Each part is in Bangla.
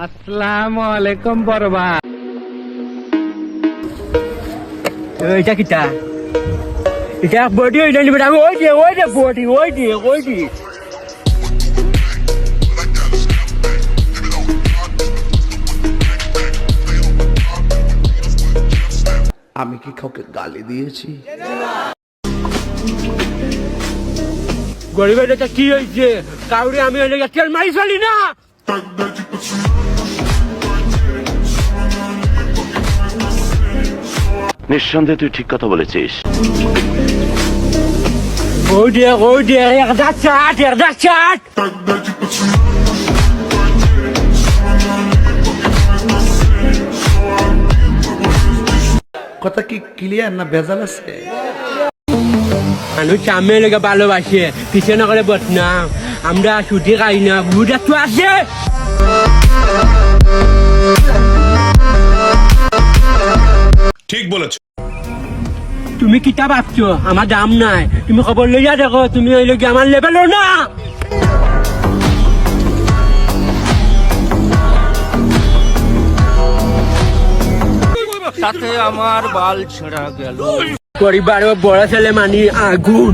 আসসালামু আলাইকুম বরবা। এটা কিটা এটা বডি এটা নিবে আমি ওই যে বডি ওই যে আমি কি কাউকে গালি দিয়েছি? গরিবের এটা কি হয়েছে? কাউরে আমি ওই জায়গায় তেল মারি চলি না। নিঃসন্দেহে তুই ঠিক কথা বলেছিস। ওই যে একটা চাট কথা কি ক্লিয়ার না ভেজাল আছে? মানুষ সামনে লেগে ভালোবাসে, পিছনে করে বসনা। আমরা ছুটি খাই না, ভুট একটু আছে। ঠিক বলেছ। তুমি কিতা ভাবছো আমার দাম নাই? তুমি খবর লইয়া দেখো, তুমি ওই লোক আমার লেভেলও না। তাতে আমার বাল ছেঁড়া গেল। পরিবারের বড় ছেলে মানি আগুন।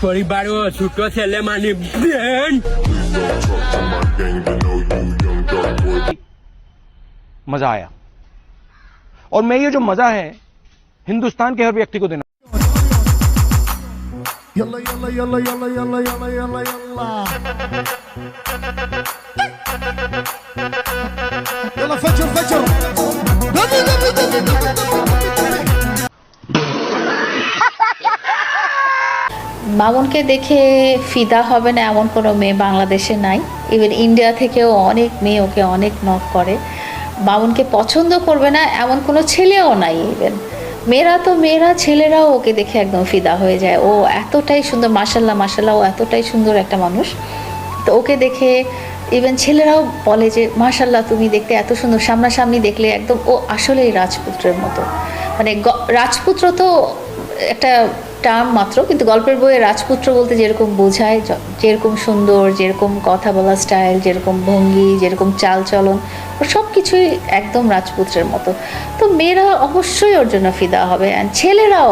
পরিবারের ছোট ছেলে মানি ব্রেন। मजा आया और मैं ये जो मजा है हिंदुस्तान के हर व्यक्ति को देना। يلا يلا يلا يلا يلا يلا يلا يلا يلا فجر فجر دبي دبي دبي دبي মামুনকে দেখে ফিদা হবে না এমন কোনো মেয়ে বাংলাদেশে নাই। ইভেন ইন্ডিয়া থেকেও অনেক মেয়ে ওকে অনেক নক করে। মামুনকে পছন্দ করবে না এমন কোনো ছেলেও নাই। ইভেন মেয়েরা ছেলেরাও ওকে দেখে একদম ফিদা হয়ে যায়। ও এতটাই সুন্দর, মাশাল্লাহ ও এতটাই সুন্দর একটা মানুষ। তো ওকে দেখে ইভেন ছেলেরাও বলে যে মাশাল্লাহ তুমি দেখতে এত সুন্দর, সামনাসামনি দেখলে একদম ও আসলেই রাজপুত্রের মতো। মানে রাজপুত্র তো একটা টার্ম মাত্র, কিন্তু গল্পের বইয়ে রাজপুত্র বলতে যেরকম বোঝায়, যেরকম সুন্দর, যেরকম কথা বলা স্টাইল, যেরকম ভঙ্গি, যেরকম চালচলন, ও সব কিছুই একদম রাজপুত্রের মতো। তো মেয়েরা অবশ্যই ওর জন্য ফিদা হবে, অ্যান্ড ছেলেরাও।